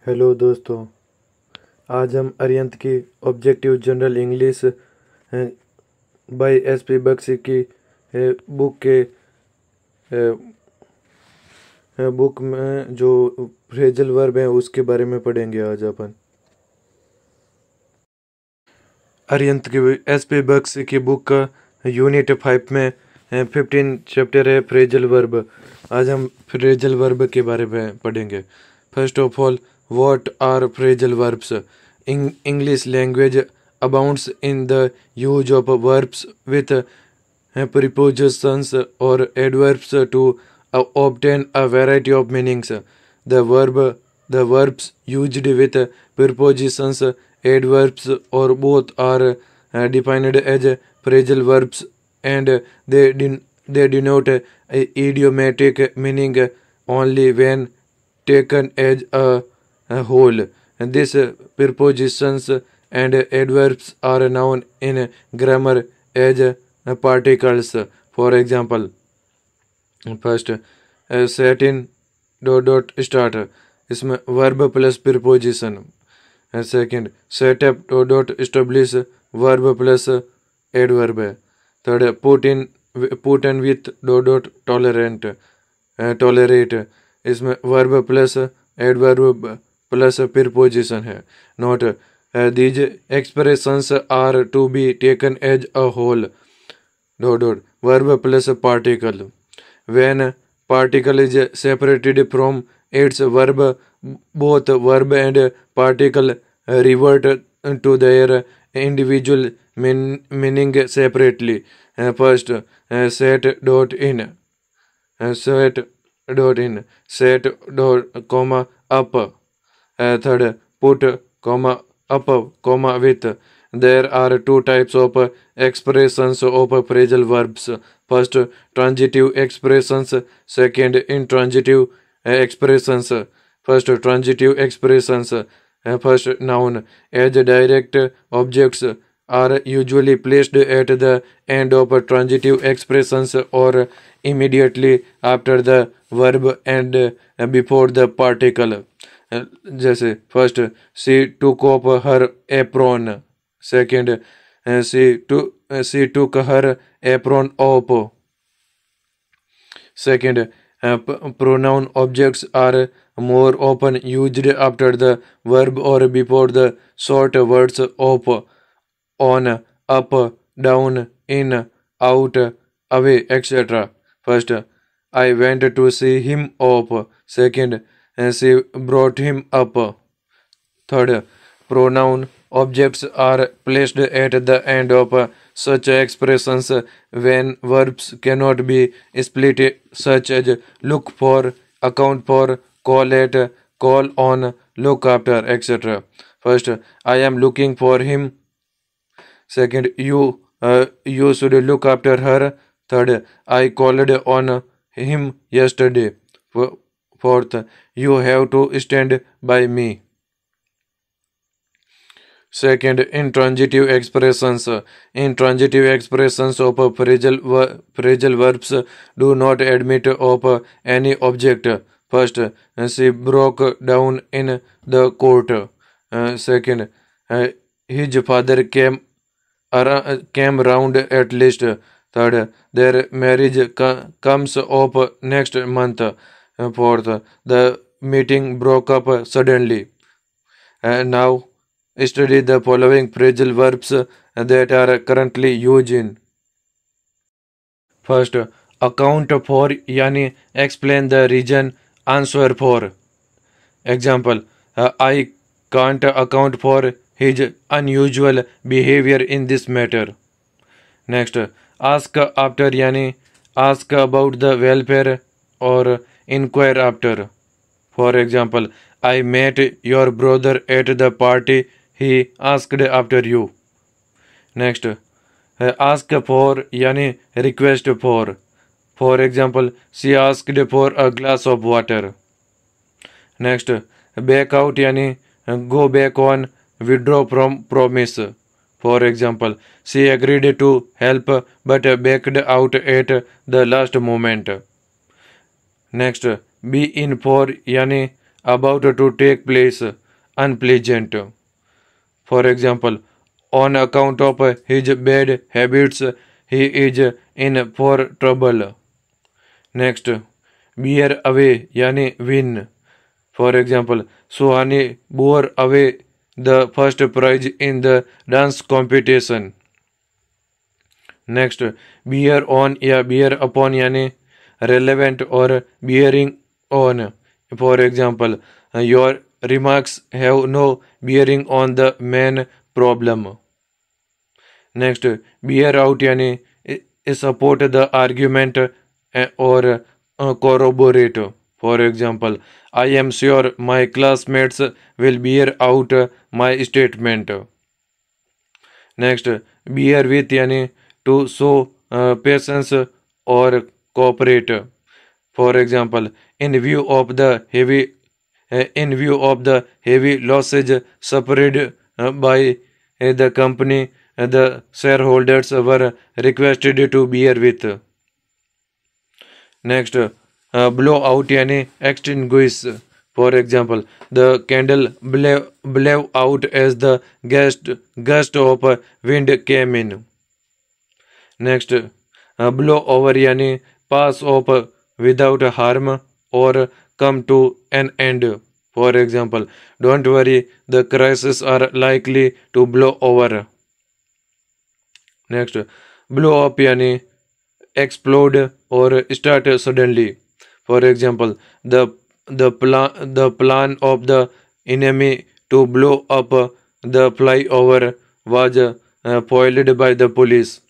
Hello दोस्तों। आज हम अरिहंत की objective general English by S P. Bakshi की बुक के बुक में जो फ्रेजल वर्ब है उसके बारे में पढ़ेंगे आज अपन। अरिहंत की एस.पी. बख्शी की बुक का यूनिट 5 में 15 चैप्टर है फ्रेजल वर्ब। आज हम फ्रेजल वर्ब के बारे में पढ़ेंगे। First of all, what are phrasal verbs? English language abounds in the use of verbs with prepositions or adverbs to obtain a variety of meanings. The verbs used with prepositions, adverbs, or both are defined as phrasal verbs, and they denote a idiomatic meaning only when taken as a whole. These prepositions and adverbs are known in grammar as particles. For example, first, set in dot start, इसमें verb plus preposition. Second, set up dot establish, verb plus adverb है. Third, put in with dot tolerate, इसमें verb plus adverb plus preposition है. Note, these expressions are to be taken as a whole. Verb plus particle. When particle is separated from its verb, both verb and particle revert to their individual meaning separately. First, set dot in, set dot comma up. Third, put comma up comma with. There are two types of expressions of phrasal verbs. First, transitive expressions. Second, intransitive expressions. First, transitive expressions. First, noun. As direct objects are usually placed at the end of transitive expressions or immediately after the verb and before the particle. जैसे first, she took off her apron. Second, she took her apron off. Second, pronoun objects are more often used after the verb or before the short words of, on, up, down, in, out, away, etc. First, I went to see him off. Second, she brought him up. Third, pronoun objects are placed at the end of such expressions when verbs cannot be split, such as look for, account for, call at, call on, look after, etc. First, I am looking for him. Second, you should look after her. Third, I called on him yesterday. Fourth, you have to stand by me. Second, intransitive expressions. Intransitive expressions of phrasal verbs do not admit of any object. First, she broke down in the court. Second, his father came round at least. Third, their marriage comes up next month. Fourth, the meeting broke up suddenly. Now, study the following phrasal verbs that are currently used in. First, account for यानी explain the reason, answer for. Example, I can't account for his unusual behavior in this matter. Next, ask after यानी ask about the welfare or inquire after. For example, I met your brother at the party. He asked after you. Next, ask for यानी request for. For example, she asked for a glass of water. Next, back out यानी go back on, withdraw from promise. For example, she agreed to help but backed out at the last moment. Next, be in for यानी about to take place unpleasant. For example, on account of his bad habits, he is in for trouble. Next, bear away यानी win. For example, Suhani bore away the first prize in the dance competition. Next, bear on या bear upon यानी relevant or bearing on. For example, your remarks have no bearing on the main problem. Next, bear out यानी support the argument or corroborate. For example, I am sure my classmates will bear out my statement. Next, bear with यानी to show patience or cooperate. For example, in view of the heavy losses suffered by the company, the shareholders were requested to bear with. Next, blow out यानी extinguish. For example, the candle blew out as the gust of wind came in. Next, blow over यानी pass off without harm or come to an end. For example, don't worry, the crises are likely to blow over. Next, blow up यानी explode or start suddenly. For example, the plan of the enemy to blow up the flyover was foiled by the police.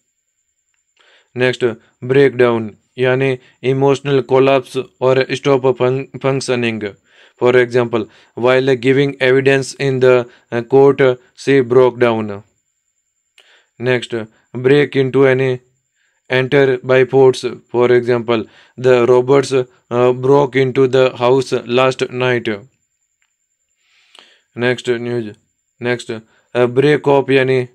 Next, breakdown यानी emotional collapse or stop functioning. For example, while giving evidence in the court, she broke down. Next, break into any enter by force. For example, the robbers broke into the house last night. Next news. Next, break up यानी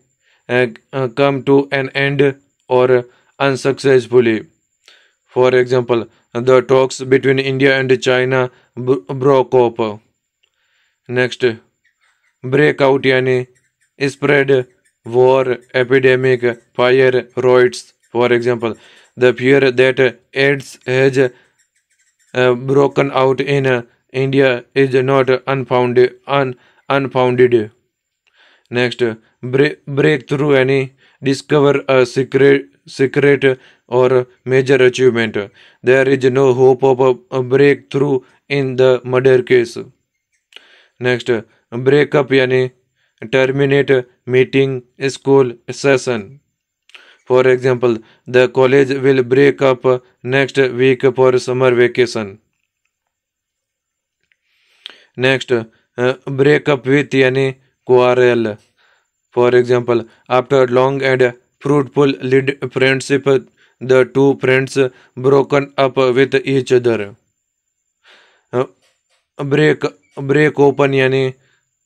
come to an end or unsuccessfully. For example, the talks between India and China broke up. Next, break out यानी spread, war, epidemic, fire, riots. For example, the fear that AIDS has broken out in India is not unfounded. Next, breakthrough any discover a secret or major achievement. There is no hope of a breakthrough in the murder case. Next, break up यानी terminate meeting school session. For example, the college will break up next week for summer vacation. Next, break up with यानी quarrel. For example, after long and fruitful friendship, the two friends broken up with each other. Break open यानी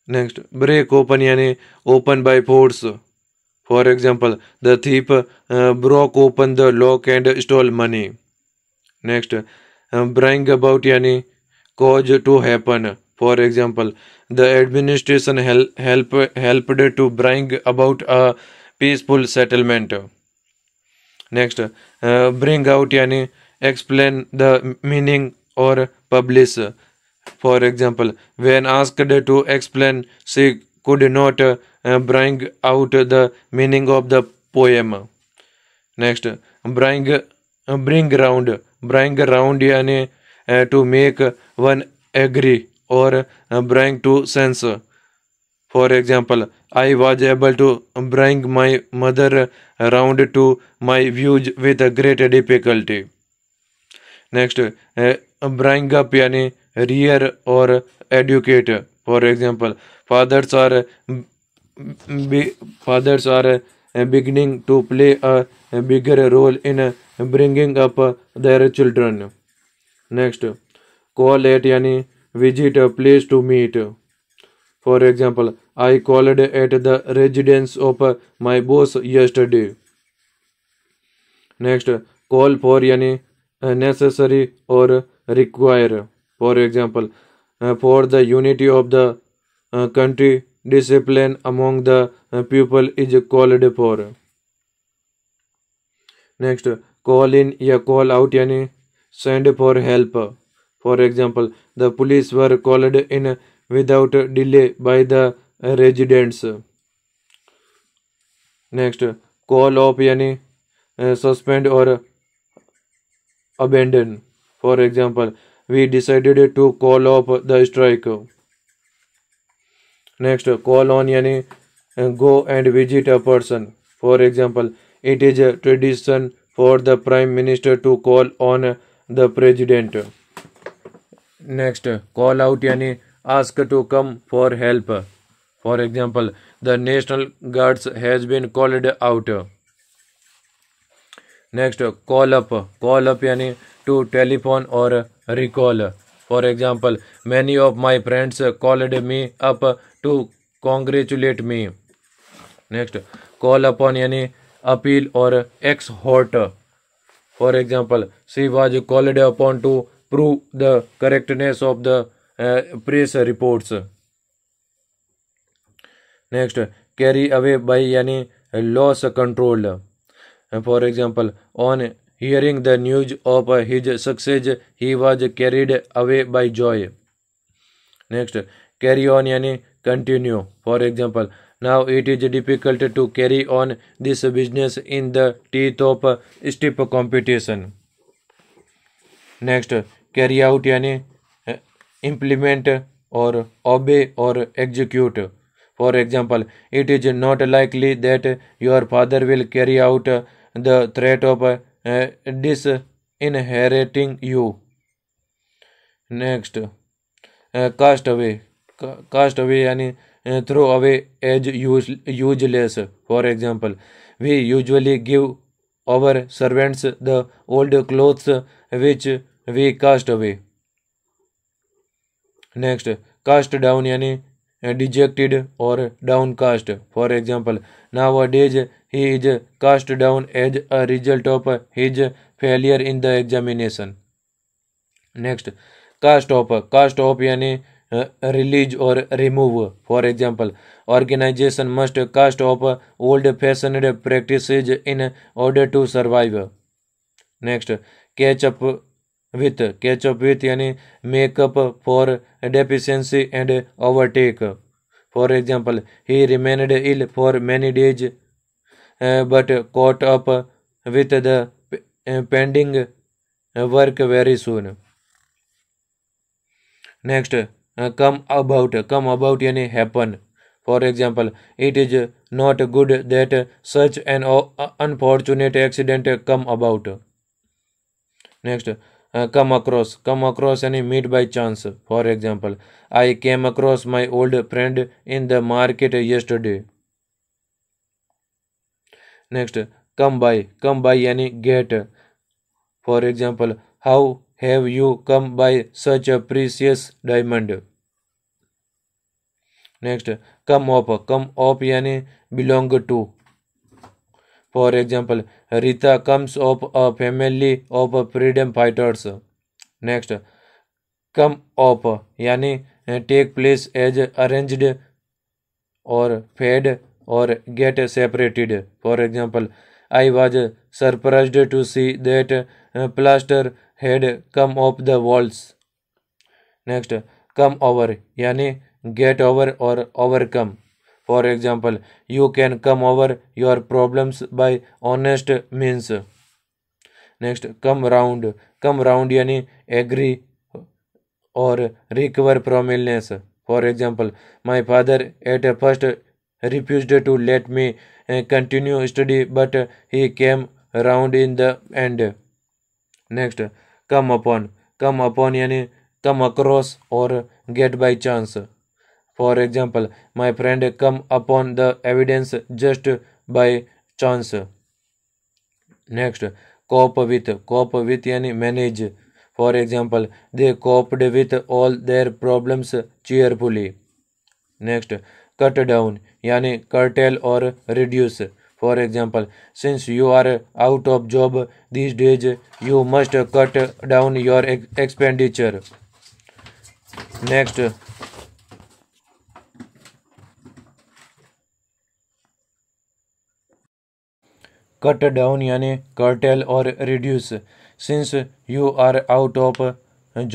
next break open यानी open by force. For example, the thief broke open the lock and stole money. Next, bring about यानी cause to happen. For example, the administration helped to bring about a peaceful settlement. Next, bring out यानी explain the meaning or publish. For example, when asked to explain, she could not bring out the meaning of the poem. Next, bring round. Bring round यानी to make one agree or bring to sense. For example, I was able to bring my mother around to my views with a great difficulty. Next, bring up यानी rear or educate. For example, fathers are beginning to play a bigger role in bringing up their children. Next, call at यानी visit a place to meet. For example, I called at the residence of my boss yesterday. Next, call for यानी necessary or require. For example, for the unity of the country. Discipline among the people is called for. Next, call in या call out यानी send for help. For example, the police were called in without delay by the residents. Next, call off यानी suspend or abandon. For example, we decided to call off the strike. Next, call on यानी go and visit a person. For example, it is a tradition for the prime minister to call on the president. Next, call out यानी ask to come for help. For example, the National Guards has been called out. Next, call up. Call up यानी to telephone or recall. For example, many of my friends called me up to congratulate me. Next, call upon यानी appeal or exhort. For example, she was called upon to prove the correctness of the press reports. Next, carry away by यानी loss control. For example, on hearing the news of his success, he was carried away by joy. Next, carry on यानी continue. For example, now it is difficult to carry on this business in the teeth of stiff competition. Next, carry out यानी implement or obey or execute. For example, it is not likely that your father will carry out the threat of disinheriting you. Next, cast away. Cast away यानी throw away as useless. For example, we usually give our servants the old clothes which we cast away. Next, cast down यानी dejected or downcast. For example, nowadays he is cast down as a result of his failure in the examination. Next, cast off. Cast off यानी release or remove. For example, organization must cast off old-fashioned practices in order to survive. Next, catch up with. Catch up with यानी make up for deficiency and overtake. For example, he remained ill for many days but caught up with the pending work very soon. Next, come about. Come about यानी happen. For example, it is not good that such an unfortunate accident come about. Next, come across. Come across यानी meet by chance. For example, I came across my old friend in the market yesterday. Next, come by. Come by यानी get. For example, how have you come by such a precious diamond? Next, come up. Come up यानी belong to. For example, Rita comes of a family of freedom fighters. Next, come up यानी take place as arranged or fade or get separated. For example, I was surprised to see that plaster had come off the walls. Next, come over यानी get over or overcome. For example, you can come over your problems by honest means. Next, come round. Come round यानी agree or recover from illness. For example, my father at first refused to let me continue study, but he came round in the end. Next, come upon. Come upon यानी come across or get by chance. For example, my friend come upon the evidence just by chance. Next, cope with. Cope with यानी manage. For example, they coped with all their problems cheerfully. Next, cut down यानी curtail or reduce. For example, since you are out of job these days, you must cut down your expenditure. Next cut down यानी curtail और reduce. Since you are out of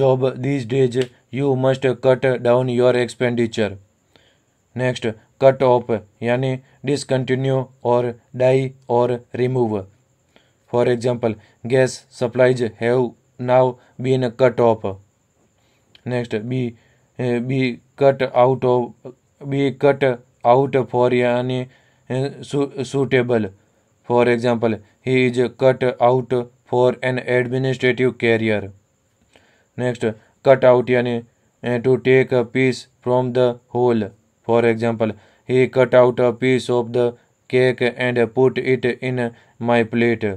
job these days you must cut down your expenditure. Next cut off यानी discontinue और die और remove. For example gas supplies have now been cut off. Next be cut out of be cut out for यानी suitable. For example, he is cut out for an administrative career. Next, cut out यानी to take a piece from the whole. For example, he cut out a piece of the cake and put it in my plate.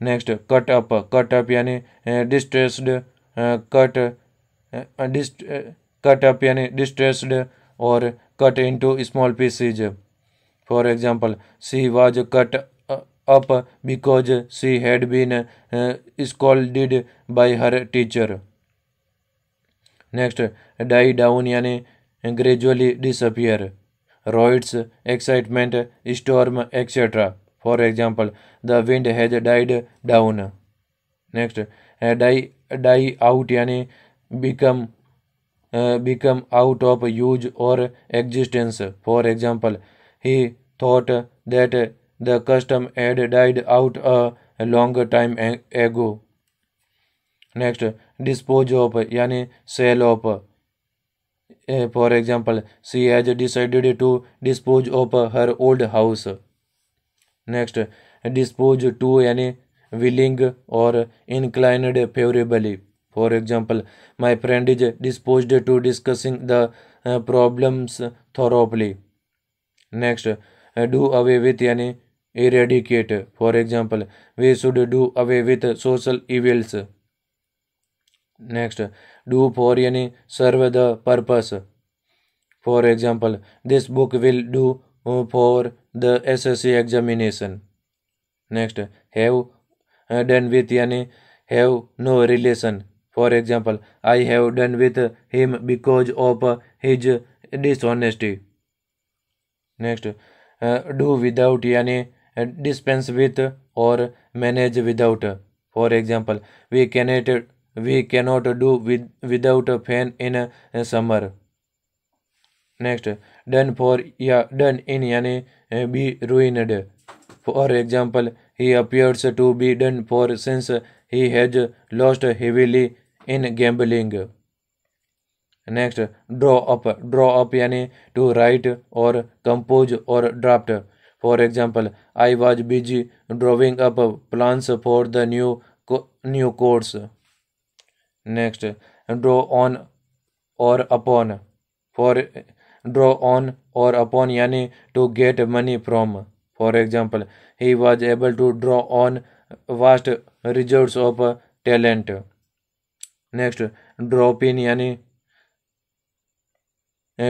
Next, cut up यानी distressed cut cut up यानी distressed or cut into small pieces. For example, she was cut up because she had been scolded by her teacher. Next, die down यानी gradually disappear. Roids, excitement, storm, etc. For example, the wind has died down. Next, die out यानी become out of use or existence. For example, he thought that the custom had died out a long time ago. Next, dispose of यानी sell of. For example, she has decided to dispose of her old house. Next, dispose to यानी willing or inclined favorably. For example, my friend is disposed to discussing the problems thoroughly. Next, do away with यानी eradicate. For example, we should do away with social evils. Next, do for यानी serve the purpose. For example, this book will do for the SSC examination. Next, have done with यानी have no relation. For example, I have done with him because of his dishonesty. Next, do without यानी dispense with or manage without. For example, we cannot do without a fan in summer. Next, done for या done in यानी be ruined. For example, he appears to be done for since he has lost heavily in gambling. Next, draw up यानी to write or compose or draft. For example, I was busy drawing up plans for the new course. Next, draw on or upon. For draw on or upon यानी to get money from. For example, he was able to draw on vast reserves of talent. Next, drop in यानी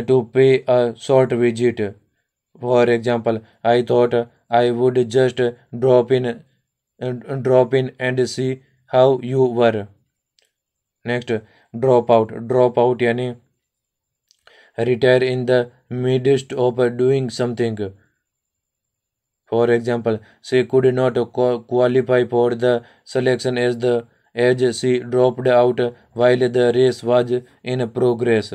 to pay a short visit. For example, I thought I would just drop in and see how you were. Next, drop out यानी retire in the midst of doing something. For example, she could not qualify for the selection as she dropped out while the race was in progress.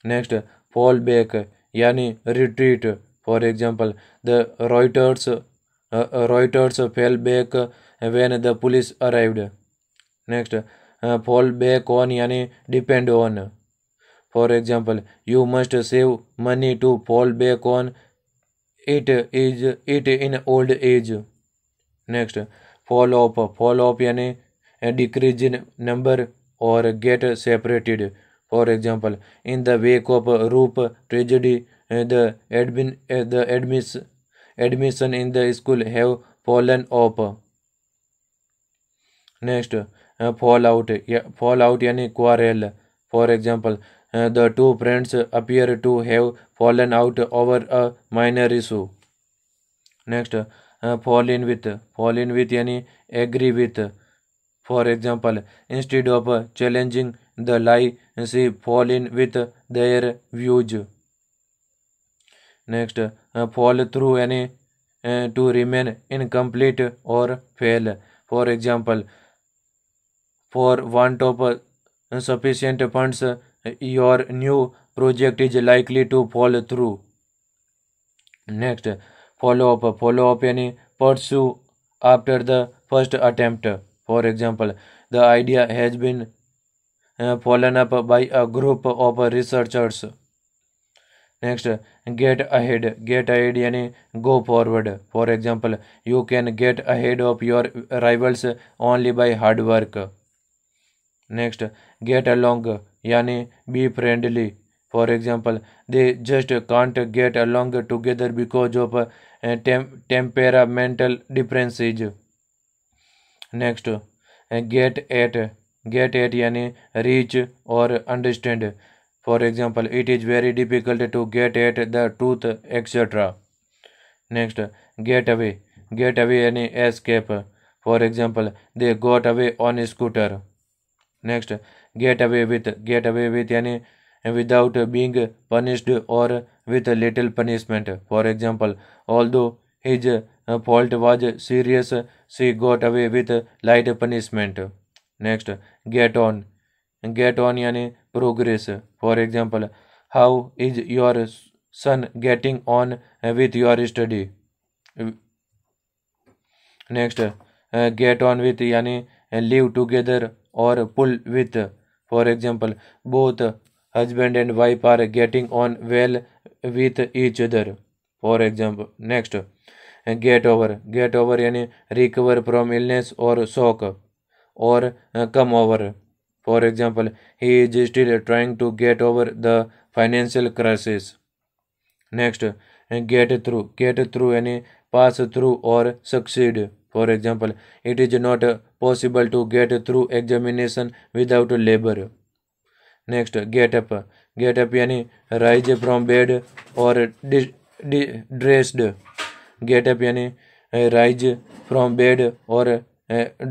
Next, fall back यानी retreat. For example, the Reuters fell back when the police arrived. Next, fall back on यानी depend on. For example, you must save money to fall back on it in old age. Next, fall off यानी decrease in number or get separated. For example, in the wake of Roop tragedy, the admission in the school have fallen off. Next, fall out यानी quarrel. For example, the two friends appear to have fallen out over a minor issue. Next, fall in with यानी agree with. For example, instead of challenging the lie, she fall in with their views. Next, fall through any to remain incomplete or fail. For example, for want of sufficient funds, your new project is likely to fall through. Next, follow up. Follow up any pursue after the first attempt. For example, the idea has been followed up by a group of researchers. Next, get ahead. Get ahead yani go forward. For example, you can get ahead of your rivals only by hard work. Next, get along yani be friendly. For example, they just can't get along together because of temperamental differences. Next, get at. Get at yani reach or understand. For example, it is very difficult to get at the truth, etc. Next, get away. Get away any escape. For example, they got away on a scooter. Next, get away with. Get away with yani without being punished or with a little punishment. For example, although his fault was serious, she got away with light punishment. Next, get on. Get on yani progress. For example, how is your son getting on with your study? Next, get on with yani live together or pull with. For example, both husband and wife are getting on well with each other. For example, next, get over. Get over yani recover from illness or shock or come over. For example, he is still trying to get over the financial crisis. Next, get through. Get through any pass through or succeed. For example, it is not possible to get through examination without labor. Next, get up. Get up yani rise from bed or dressed. Get up yani rise from bed or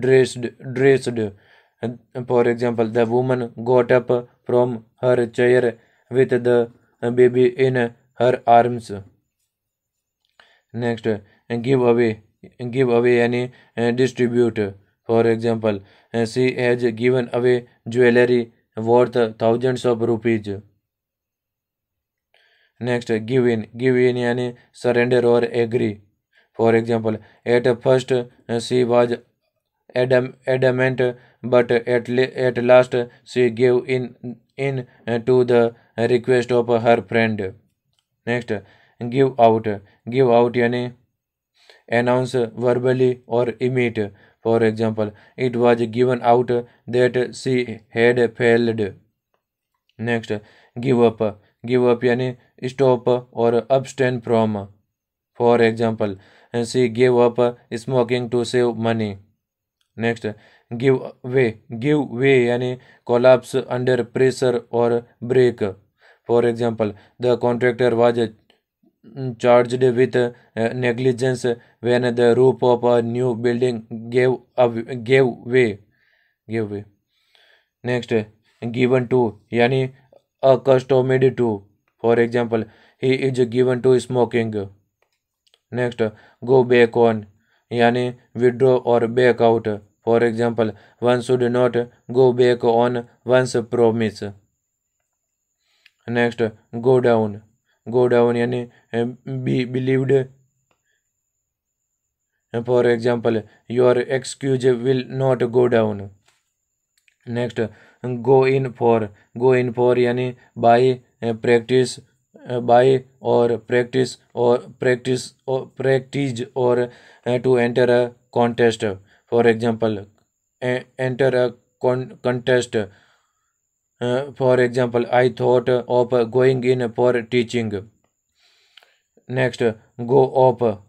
dressed. For example, the woman got up from her chair with the baby in her arms. Next, give away. Give away any distribute. For example, she has given away jewelry worth thousands of rupees. Next, give in. Give in yani surrender or agree. For example, at first she was adamant, but at last she gave in to the request of her friend. Next, give out. Give out yani announce verbally or emit. For example, it was given out that she had failed. Next, give up. Give up yani stop or abstain from. For example, she gave up smoking to save money. Next, give way. Give way yani collapse under pressure or break. For example, the contractor was charged with negligence when the roof of a new building gave way. Gave way. Next, given to yani accustomed to. For example, he is given to smoking. Next, go back on yani withdraw or back out. For example, one should not go back on one's promise. Next, go down. Go down yani be believed. For example, your excuse will not go down. Next, go in for. Go in for yani by practice by or practice or to enter a contest. For example, enter a contest. For example, I thought of going in for teaching. Next, go up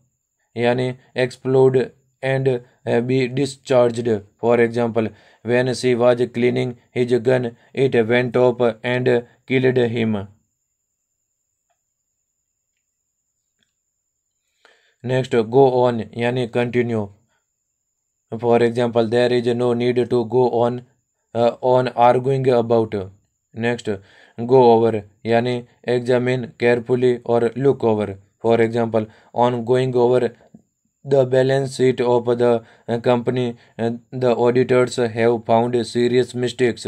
yani explode and be discharged. For example, when she was cleaning his gun, it went up and killed him. Next, go on yani continue. For example, there is no need to go on arguing about. Next, go over यानी examine carefully or look over. For example, on going over the balance sheet of the company, the auditors have found serious mistakes.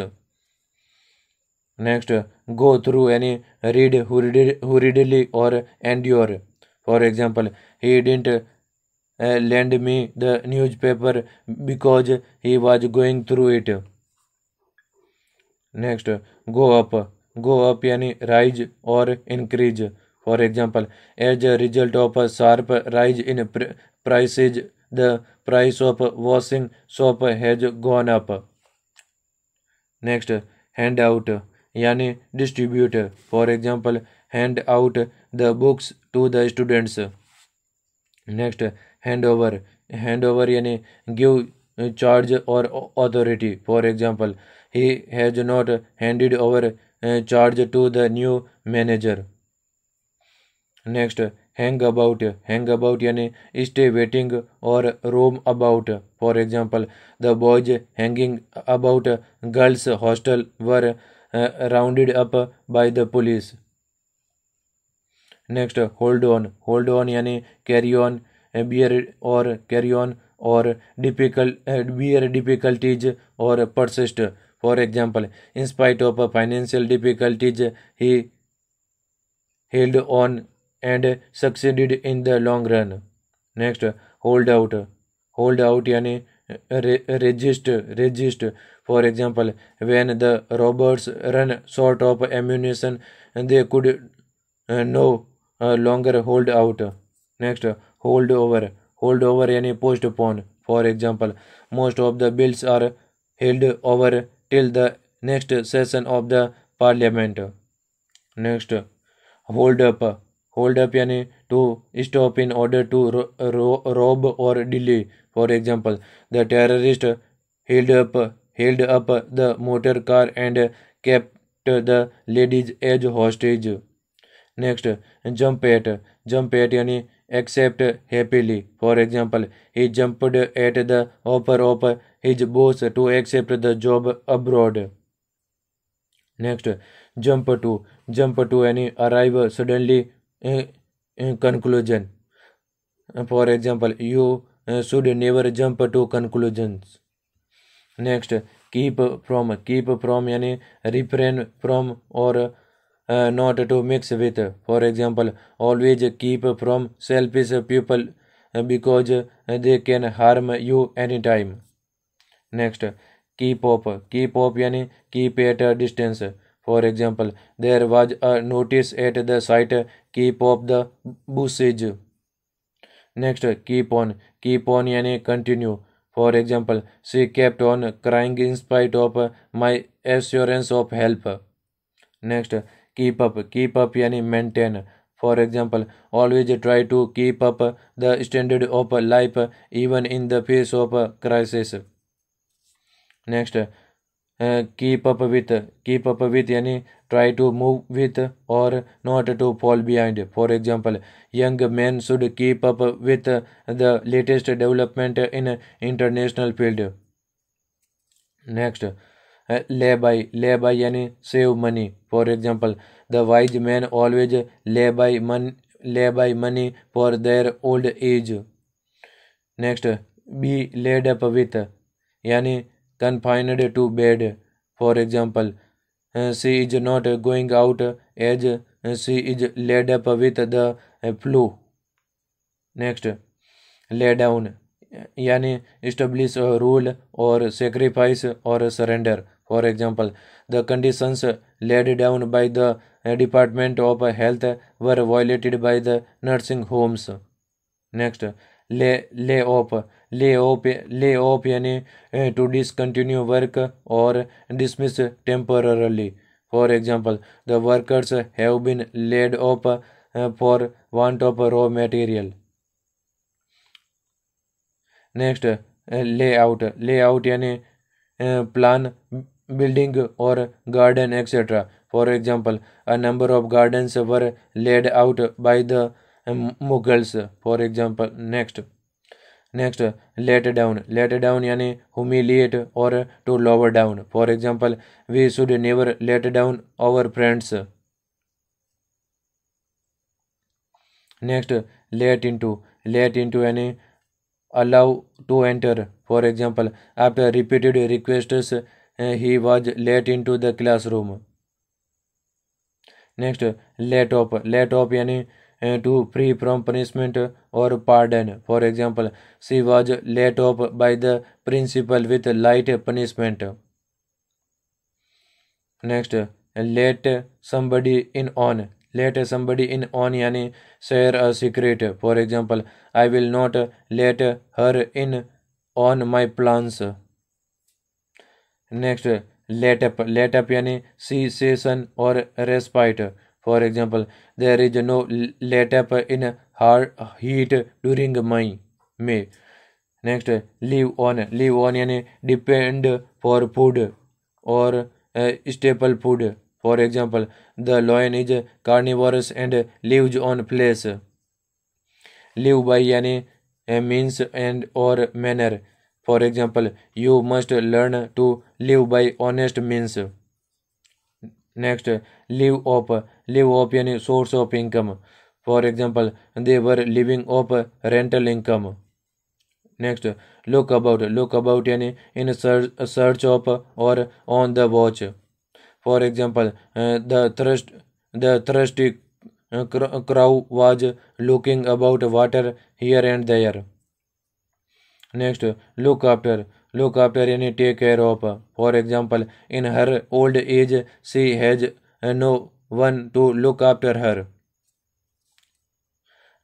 Next, go through any read hurriedly or endure. For example, he didn't lend me the newspaper because he was going through it. Next, go up. Go up यानी rise or increase. For example, as a result of a sharp rise in prices, the price of washing soap has gone up. Next, hand out यानी distribute. For example, hand out the books to the students. Next, hand over. Hand over यानी give charge or authority. For example, he has not handed over charge to the new manager. Next, hang about. Hang about यानी stay waiting or roam about. For example, the boys hanging about girls' hostel were rounded up by the police. Next, hold on. Hold on यानी carry on, bear or carry on or bear difficulties or persist. For example, in spite of financial difficulties, he held on and succeeded in the long run. Next, hold out. Hold out यानी resist. For example, when the robbers run short of ammunition, they could no longer hold out. Next, hold over. Hold over यानी postpone. For example, most of the bills are held over till the next session of the parliament. Next, hold up. Hold up यानी to stop in order to rob or delay. For example, the terrorist held up the motor car and kept the ladies as hostage. Next, jump at. Jump at यानी accept happily. For example, he jumped at the offer of his boss to accept the job abroad. Next, jump to. Jump to यानी arrive suddenly conclusion. For example, you should never jump to conclusions. Next, keep from. Keep from यानी refrain from or not to mix with. For example, always keep from selfish people because they can harm you anytime. Next, keep up. Keep up यानी keep at a distance. For example, there was a notice at the site, keep up the bushes. Next, keep on. Keep on यानी continue. For example, she kept on crying in spite of my assurance of help. Next, keep up. Keep up यानी maintain. For example, always try to keep up the standard of life even in the face of crisis. Next, keep up with. Keep up with यानी try to move with or not to fall behind. For example, young men should keep up with the latest development in international field. Next, lay by. Lay by यानी save money. For example, the wise men always lay by money for their old age. Next, be laid up with यानी confined to bed. For example, she is not going out as she is laid up with the flu. Next, lay down यानी establish a rule or sacrifice or surrender. For example, the conditions laid down by the Department of Health were violated by the nursing homes. Next, lay off. Lay off यानी to discontinue work or dismiss temporarily. For example, the workers have been laid off for want of raw material. Next, layout. Layout यानी plan building or garden etc. For example, a number of gardens were laid out by the Mughals. For example, next, next let down यानी humiliate और to lower down. For example, we should never let down our friends. Next, let into यानी allow to enter. For example, after repeated requests, he was let into the classroom. Next, let off यानी to free from punishment or pardon. For example, she was let off by the principal with light punishment. Next, let somebody in on. Let somebody in on यानी share a secret. For example, I will not let her in on my plans. Next, let up यानी cessation or respite. For example, there is no let up in hard heat during May. Next, live on यानी depend for food or staple food. For example, the lion is carnivorous and lives on place. Live by यानी means and or manner. For example, you must learn to live by honest means. Next, live off यानी source of income. For example, they were living off rental income. Next, look about यानी in search of or on the watch. For example, the thirsty crow was looking about water here and there. Next, look after यानी take care of. For example, in her old age she has no one to look after her.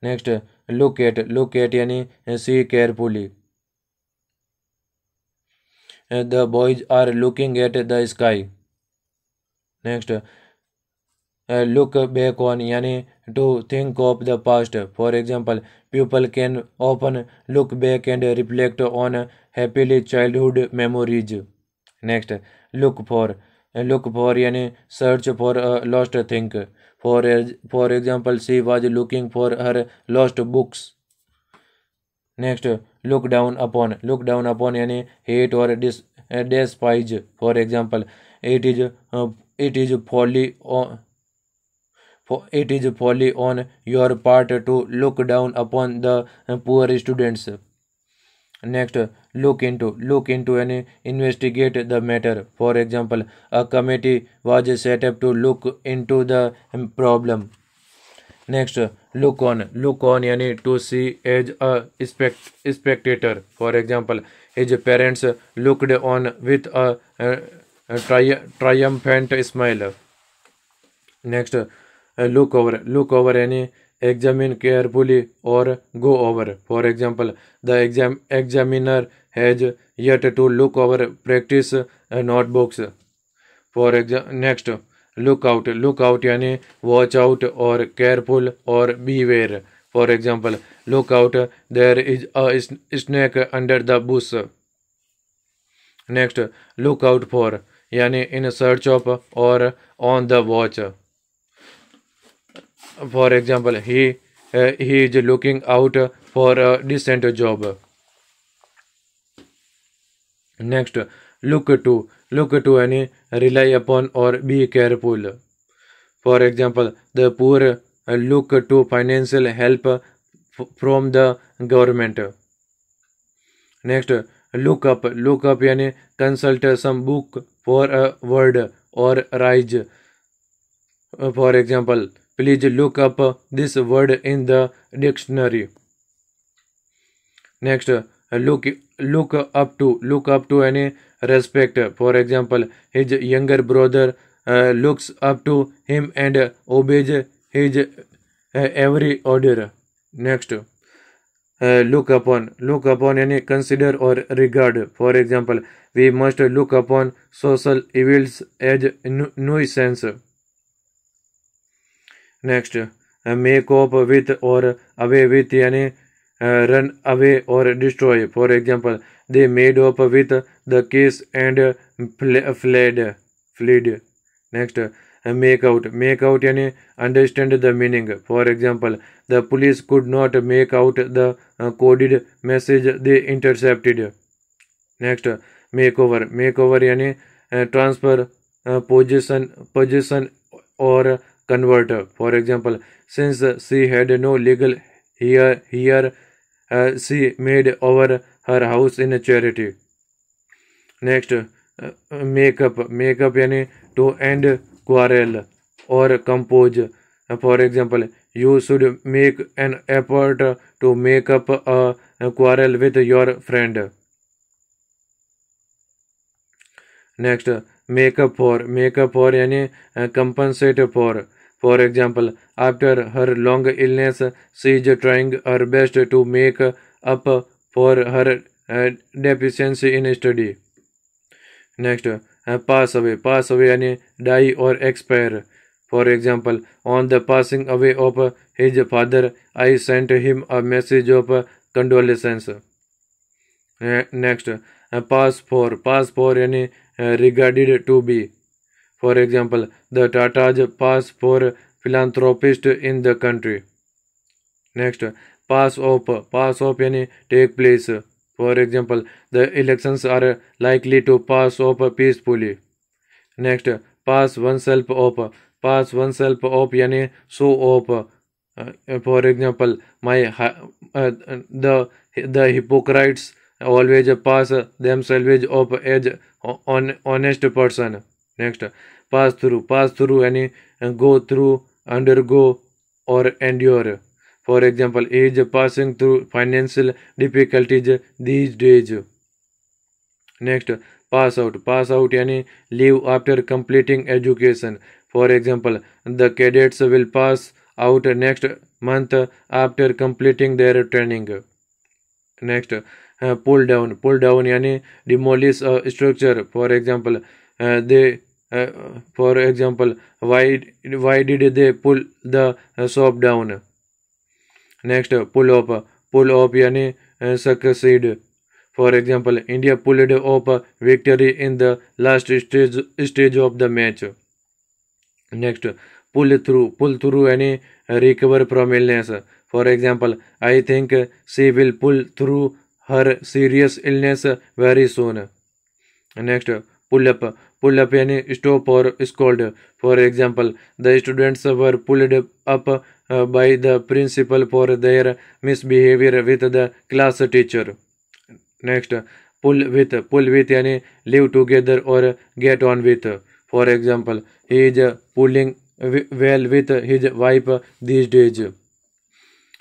Next, look at यानी see carefully. The boys are looking at the sky. Next, look back on यानी to think of the past. For example, people can often look back and reflect on happily childhood memories. Next, look for यानी search for a lost thing. For example, she was looking for her lost books. Next, look down upon यानी hate or despise. For example, it is folly on your part to look down upon the poor students. Next, look into यानी investigate the matter. For example, a committee was set up to look into the problem. Next, look on यानी to see as a spectator. For example, his parents looked on with a triumphant smile. Next, look over यानी examine carefully or go over. For example, the examiner has yet to look over practice notebooks. For example, next, look out यानी watch out or careful or beware. For example, look out, there is a snake under the bush. Next, look out for यानी in search of or on the watch. For example, he is looking out for a decent job. Next, look to यानी rely upon or be careful. For example, the poor look to financial help from the government. Next, look up यानी consult some book for a word or rise. For example, please look up this word in the dictionary. Next, look up to any respect. For example, his younger brother looks up to him and obeys his every order. Next, look upon any consider or regard. For example, we must look upon social evils as nuisance. Next, make off with or away with यानी run away or destroy. For example, they made off with the case and fled. Next, make out यानी understand the meaning. For example, the police could not make out the coded message they intercepted. Next, makeover यानी transfer position or convert. For example, since she had no legal here she made over her house in a charity. Next, makeup यानी to end quarrel or compose. For example, you should make an effort to make up a quarrel with your friend. Next, make up for यानी compensate for. For example, after her long illness, she is trying her best to make up for her deficiency in study. Next, pass away यानी die or expire. For example, on the passing away of his father, I sent him a message of condolences. Next, pass for यानी regarded to be. For example, the Tatas pass for philanthropist in the country. Next, pass off यानी take place. For example, the elections are likely to pass off peacefully. Next, pass oneself off यानी show off. For example, the hypocrites always pass themselves off as honest person. Next, pass through यानी go through, undergo or endure. For example, he is passing through financial difficulties these days. Next, pass out यानी leave after completing education. For example, the cadets will pass out next month after completing their training. Next, pull down यानी demolish a structure. For example, why did they pull the shop down? Next, pull up यानी succeed. For example, India pulled off victory in the last stage of the match. Next, pull through यानी recover from illness. For example, I think she will pull through her serious illness very soon. Next, pull up यानी stop or scold. For example, the students were pulled up by the principal for their misbehavior with the class teacher. Next, pull with यानी live together or get on with. For example, he is pulling well with his wife these days.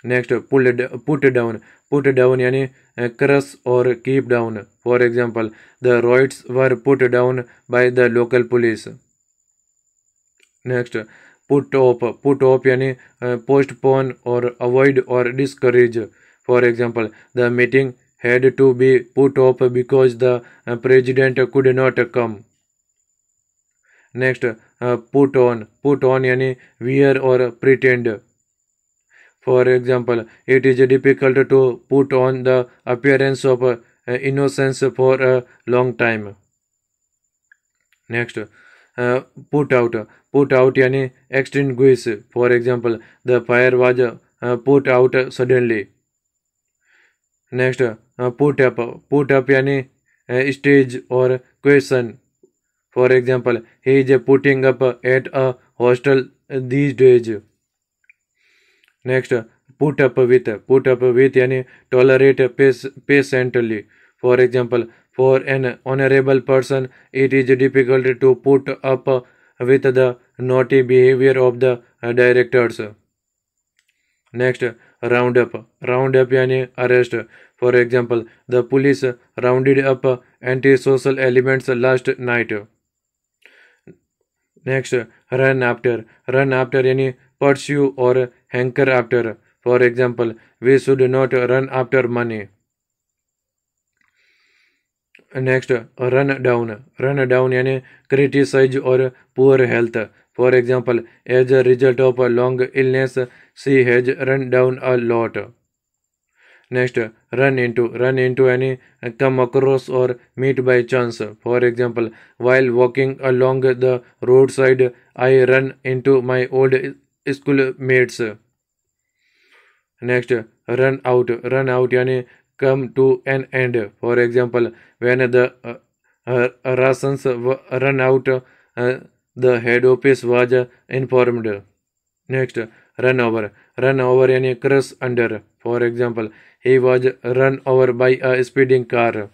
Next, put down यानी crush or keep down. For example, the riots were put down by the local police. Next, put off यानी postpone or avoid or discourage. For example, the meeting had to be put off because the president could not come. Next, put on यानी wear or pretend. For example, it is difficult to put on the appearance of innocence for a long time. Next, put out यानी extinguish. For example, the fire was put out suddenly. Next, put up यानी stage or question. For example, he is putting up at a hostel these days. Next, put up with यानी tolerate patiently. For example, for an honorable person, it is difficult to put up with the naughty behavior of the directors. Next, round up यानी arrest. For example, the police rounded up antisocial elements last night. Next, run after यानी pursue or hanker after. For example, we should not run after money. Next, run down यानी criticize or poor health. For example, as a result of a long illness, she has run down a lot. Next, run into any come across or meet by chance. For example, while walking along the roadside, I run into my old schoolmates. Next, run out यानी come to an end. For example, when the Russians run out, the head office was informed. Next, run over यानी crush under. For example, he was run over by a speeding car.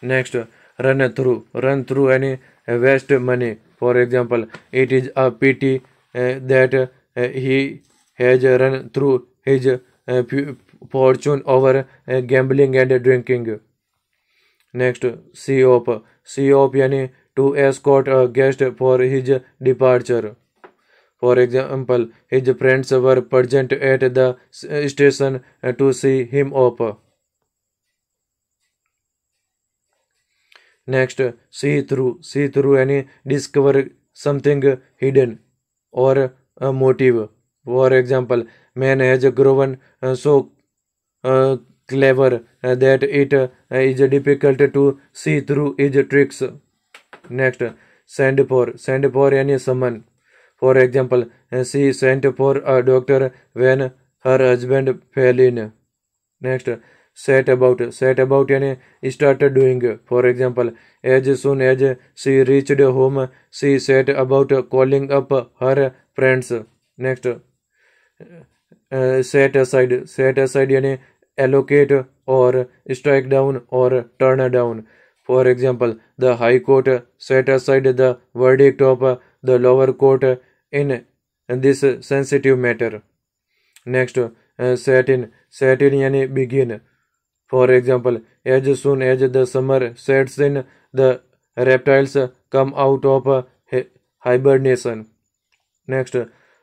Next, run through any waste money. For example, it is a pity that he has run through his fortune over gambling and drinking. Next, see op यानी to escort a guest for his departure. For example, his friends were present at the station to see him off. Next, see through any discover something hidden or a motive. For example, man has grown so clever that it is difficult to see through his tricks. Next, send for any summon. For example, she sent for a doctor when her husband fell in. Next, set about यानी started doing. For example, as soon as she reached home, she set about calling up her friends. Next, set aside यानी allocate or strike down or turn down. For example, the High Court set aside the verdict of the lower court in this sensitive matter. Next, set in यानी begin. For example, as soon as the summer sets in, the reptiles come out of hibernation. Next,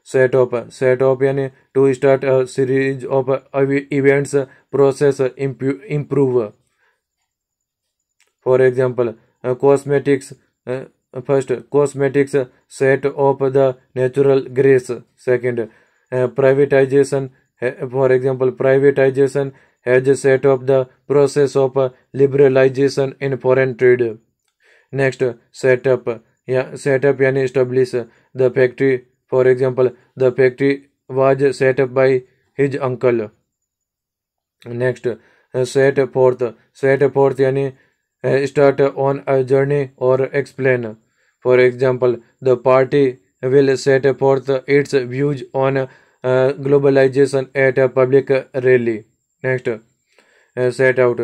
set up यानी to start a series of events process improve. For example, cosmetics set up the natural grace. Second, privatization. For example, privatization has set up the process of liberalization in foreign trade. Next, set up यानी establish the factory. For example, the factory was set up by his uncle. Next, set forth यानी start on a journey or explain. For example, the party will set forth its views on globalization at a public rally. Next, set out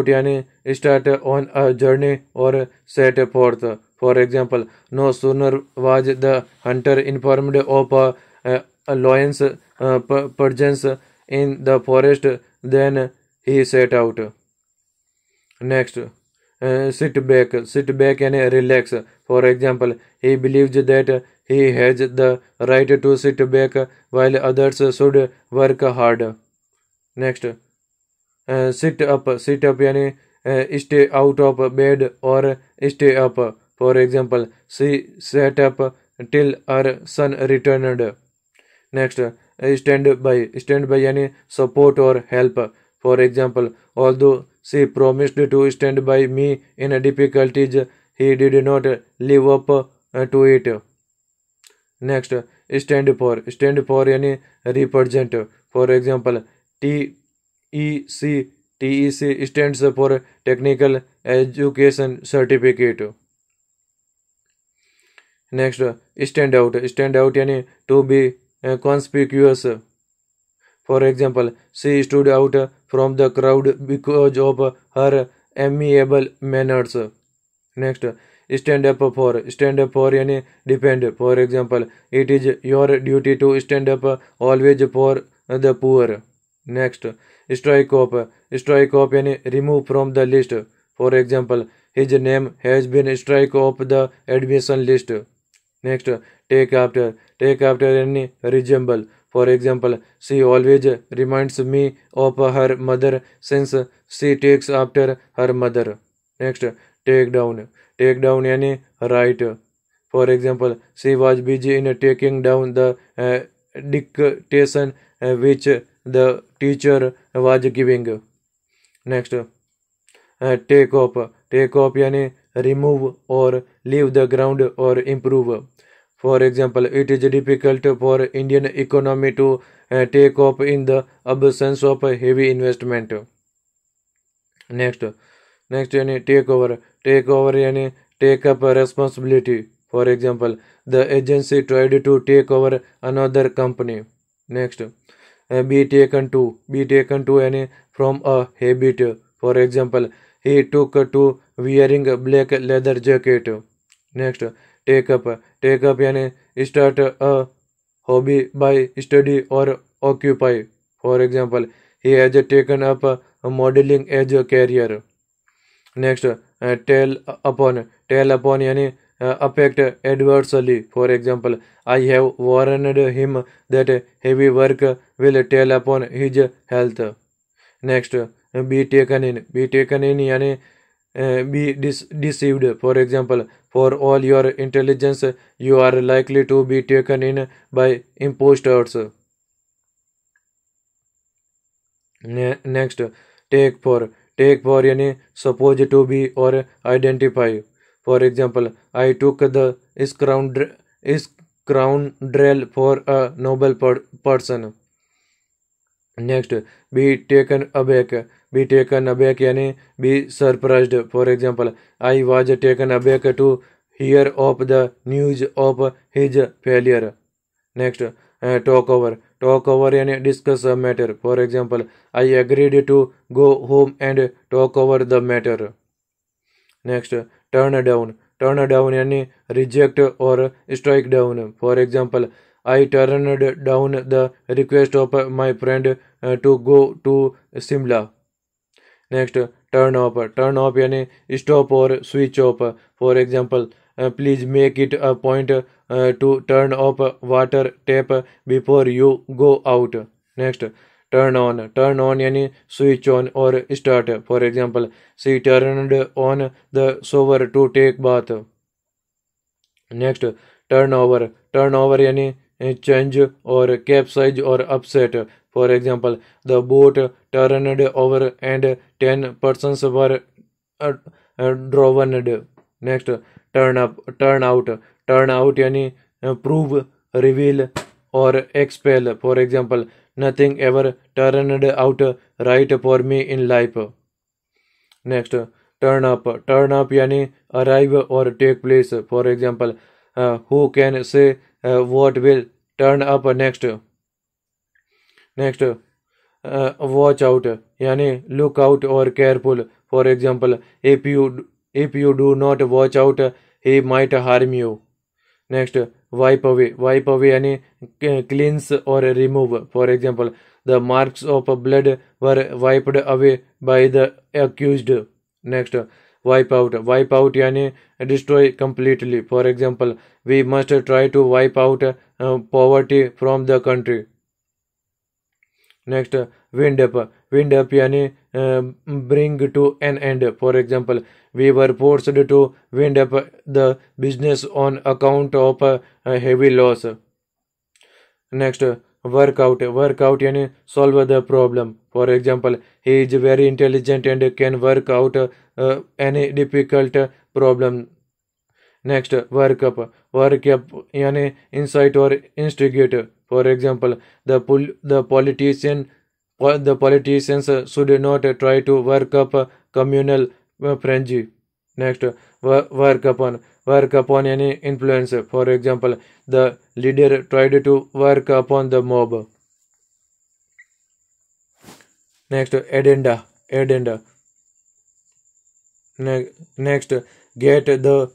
यानी start on a journey or set forth. For example, no sooner was the hunter informed of a lion's presence in the forest than he set out. Next, sit back and relax. For example, he believes that he has the right to sit back while others should work hard. Next, sit up यानी stay out of bed or stay up. For example, she sat up till her son returned. Next, stand by यानी support or help. For example, although she promised to stand by me in difficulties, he did not live up to it. Next, stand for यानी represent. For example, TEC stands for Technical Education Certificate. Next, stand out यानी to be conspicuous. For example, she stood out from the crowd because of her amiable manners. Next, stand up for यानी defend. For example, it is your duty to stand up always for the poor. Next, strike off यानी remove from the list. For example, his name has been struck off the admission list. Next, take after यानी resemble. For example, she always reminds me of her mother since she takes after her mother. Next, take down यानी write. For example, she was busy in taking down the dictation which the teacher was giving. Next, take up. Take up यानी remove or leave the ground or improve. For example, it is difficult for Indian economy to take off in the absence of heavy investment. Next यानी take over. Take over यानी take up a responsibility. For example, the agency tried to take over another company. Next, be taken to. Be taken to यानी from a habit. For example, he took to wearing a black leather jacket. Next, take up. Take up यानी start a hobby by study or occupy. For example, he has taken up a modeling as a career. Next, tell upon. Tell upon यानी affect adversely. For example, I have warned him that heavy work will tell upon his health. Next, be taken in. Be taken in यानी be deceived. For example, for all your intelligence, you are likely to be taken in by impostors. Next, take for. Take for यानी supposed to be or identify. For example, I took the scoundrel for a noble person. Next, be taken aback. Be taken aback यानी be surprised. For example, I was taken aback to hear of the news of his failure. Next, talk over. Talk over यानी discuss a matter. For example, I agreed to go home and talk over the matter. Next, turn down. Turn down यानी reject or strike down. For example, I turned down the request of my friend to go to Simla. Next, turn off. Turn off यानी stop or switch off. For example, please make it a point to turn off water tap before you go out. Next, turn on. Turn on यानी switch on or start. For example, she turned on the shower to take bath. Next, turn over. Turn over यानी change or capsize or upset. For example, the boat turned over and 10 persons were drowned. Next, turn up. Turn out. Turn out यानी prove, reveal or expel. For example, nothing ever turned out right for me in life. Next, turn up. Turn up यानी arrive or take place. For example, who can say what will turn up next. Next, watch out यानी look out or careful. For example, if you do not watch out, he might harm you. Next, wipe away. Wipe away यानी cleanse or remove. For example, the marks of blood were wiped away by the accused. Next, wipe out. Wipe out यानी destroy completely. For example, we must try to wipe out poverty from the country. Next, wind up. Wind up यानी bring to an end. For example, we were forced to wind up the business on account of a heavy loss. Next, work out. Work out यानी solve the problem. For example, he is very intelligent and can work out any difficult problem. Next, work up. Work up यानी incite or instigate. For example, the politicians should not try to work up communal frenzy. Next, work upon. Work upon यानी influence. For example, the leader tried to work upon the mob. Next, addenda. Addenda. Next, get the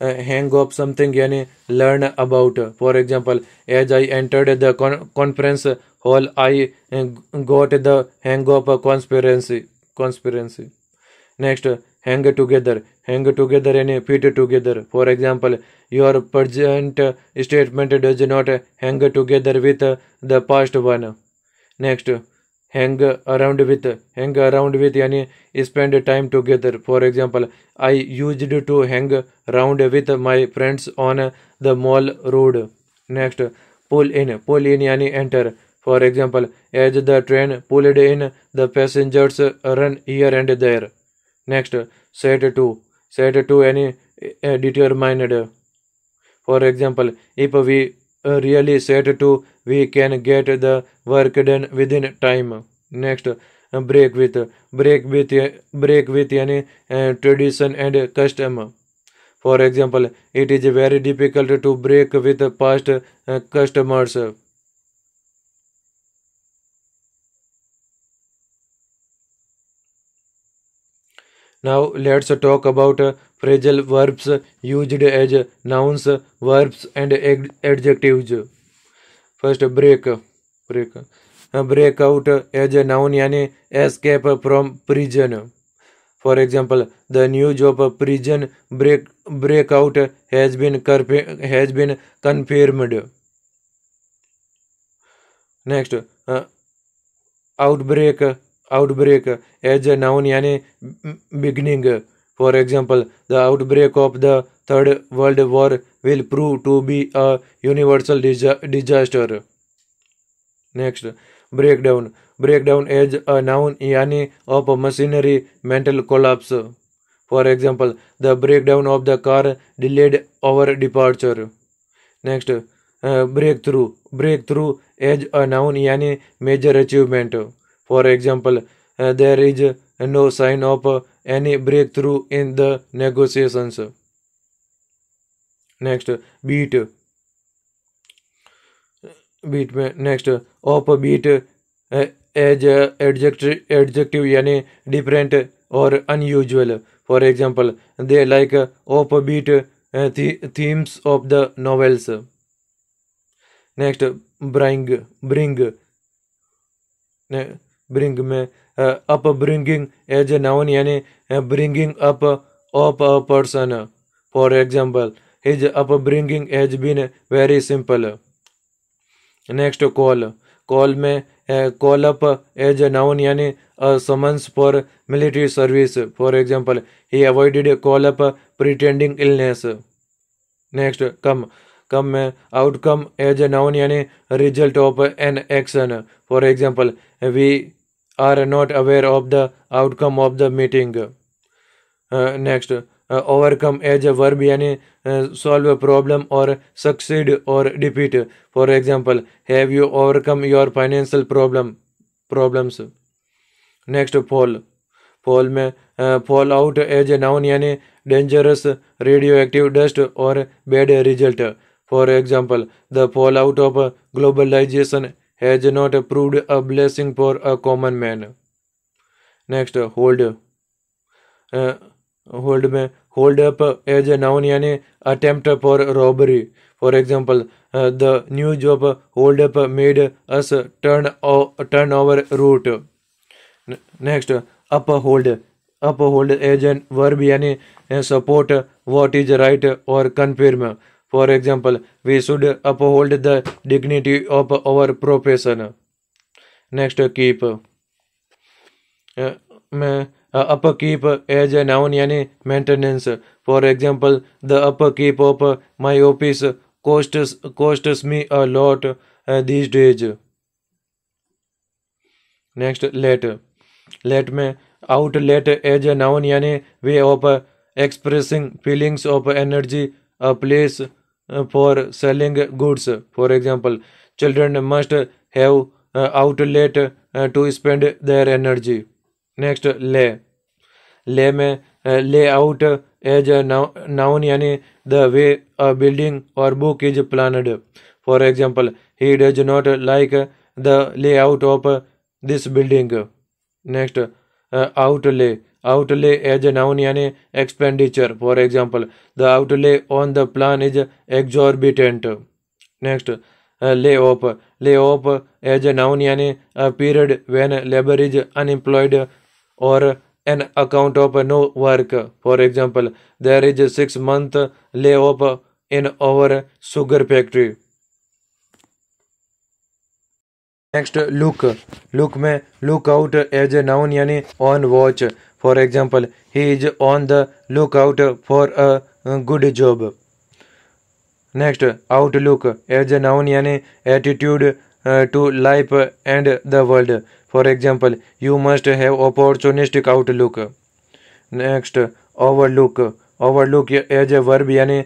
hang of something यानी learn about. For example, as I entered the conference hall, I got the hang of conspiracy. Next, hang together. Hang together यानी fit together. For example, your present statement does not hang together with the past one. Next, hang around with. Hang around with यानी spend time together. For example, I used to hang around with my friends on the mall road. Next, pull in. Pull in यानी enter. For example, as the train pulled in, the passengers run here and there. Next, set to any determined. For example, if we really set to, we can get the work done within time. Next, break with any tradition and custom. For example, it is very difficult to break with past customers. Now let's talk about phrasal verbs used as nouns, verbs, and adjectives. First, break. Break out as a noun यानी escape from prison. For example, the news of prison breakout has been confirmed. Next, outbreak as a noun यानी beginning. For example, the outbreak of the Third World War will prove to be a universal disaster. Next, breakdown as a noun यानी of machinery mental collapse. For example, the breakdown of the car delayed our departure. Next, breakthrough as a noun यानी major achievement. For example, there is no sign of any breakthrough in the negotiations. Next, beat में next offbeat as adjective यानी different or unusual. For example, they like offbeat themes of the novels. Next, bring में upbringing as a noun यानी bringing up of a person. For example, his upbringing has been very simple. Next, call में call up as a noun यानी a summons for military service. For example, he avoided call up pretending illness. Next, come में outcome as a noun यानी result of an action. For example, we are not aware of the outcome of the meeting. Next, overcome as a verb यानी solve a problem or succeed or defeat. For example, have you overcome your financial problems? Next, fall में fall out as a noun यानी dangerous radioactive dust or bad result. For example, the fallout of globalization has not proved a blessing for a common man. Next, hold में hold up as a noun यानी attempt for robbery. For example, the news of hold up made us turn our route. Next, uphold as a verb यानी support what is right or confirm. For example, we should uphold the dignity of our profession. Next, keep में upkeep as a noun यानी maintenance. For example, the upkeep of my office costs me a lot these days. Next, let में outlet as a noun यानी way of expressing feelings of energy, a place for selling goods. For example, children must have outlet to spend their energy. Next, lay में lay out as a noun यानी the way a building or book is planned. For example, he does not like the layout of this building. Next, outlay as a noun यानी expenditure. For example, the outlay on the plan is exorbitant. Next, lay off as a noun यानी a period when labor is unemployed or an account of no work. For example, there is a 6-month layoff in our sugar factory. Next, look में look out as a noun यानी on watch. For example, he is on the lookout for a good job. Next, outlook as a noun यानी attitude to life and the world. For example, you must have opportunistic outlook. Next, overlook. Overlook as a verb यानी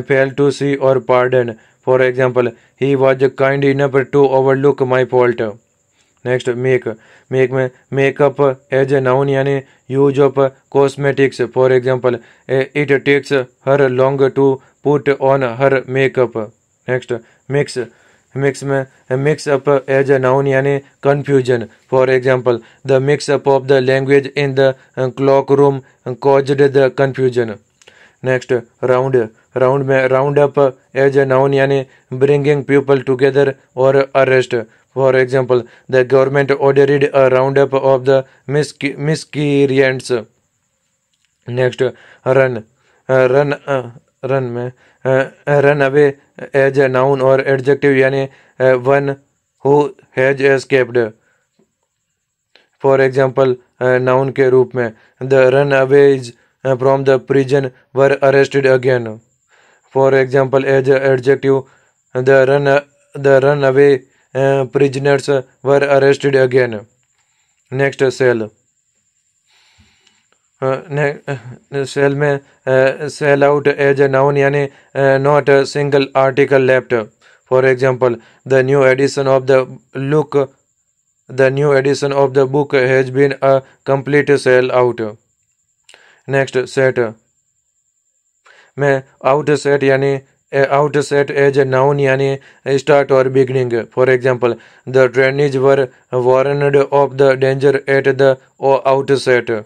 fail to see or pardon. For example, he was kind enough to overlook my fault. Next, make. Make में makeup as a noun यानी use of cosmetics. For example, it takes her long to put on her makeup. Next, mix. Mix में mix up as a noun यानी confusion. For example, the mix up of the language in the cloakroom caused the confusion. Next, round. Round में round up as a noun यानी bringing people together or arrest. For example, the government ordered a roundup of the miscreants. Next, run. Run में run away as a noun or adjective यानी one who has escaped. For example, noun के रूप में the runaways from the prison were arrested again. For example, as an adjective, the runaway prisoners were arrested again. Next, sell. Sell में sell out as a noun यानी not a single article left. For example, the new edition of the book has been a complete sell out. Next, set. में outset यानी outset as a noun यानी start or beginning. For example, the trainees were warned of the danger at the outset.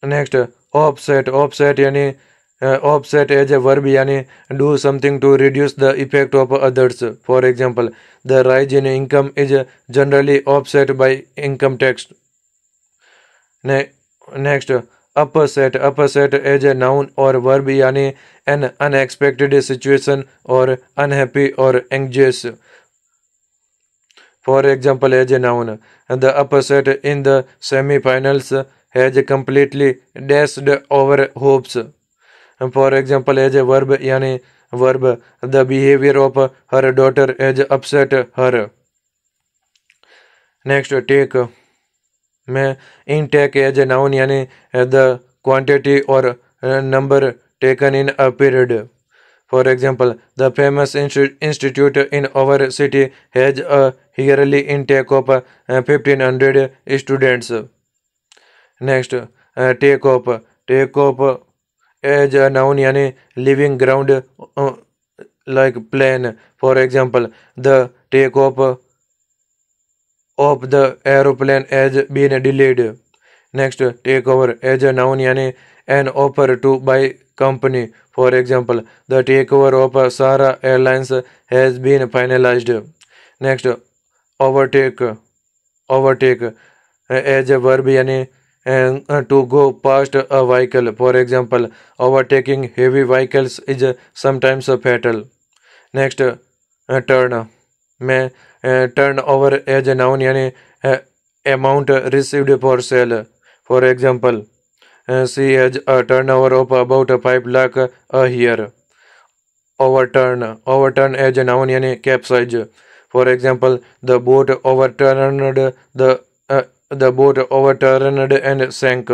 Next, offset. Offset यानी offset as a verb यानी do something to reduce the effect of others. For example, the rise in income is generally offset by income tax. Next, upset. Upset as a noun or verb यानी an unexpected situation or unhappy or anxious. For example, as a noun, the upset in the semi-finals has completely dashed our hopes. For example, as a verb यानी verb, the behavior of her daughter has upset her. Next, take. में intake as a noun यानी the quantity or number taken in a period. For example, the famous institute in our city has a yearly intake of 1,500 students. Next, take up. Take up as a noun यानी living ground like plane. For example, the take off of the aeroplane has been delayed. Next, take over as a noun यानी an offer to buy company. For example, the takeover of Sara Airlines has been finalized. Next, overtake. Overtake as a verb यानी to go past a vehicle. For example, overtaking heavy vehicles is sometimes fatal. Next, turn. में turn over as a noun यानी amount received for sale. For example, she has a turnover of about 5 lakh a year. Overturn. Overturn as a noun यानी capsize. For example, the boat overturned and sank.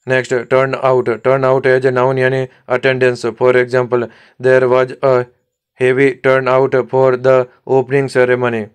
Next, turn out. Turn out as a noun यानी attendance. For example, there was a heavy turnout for the opening ceremony.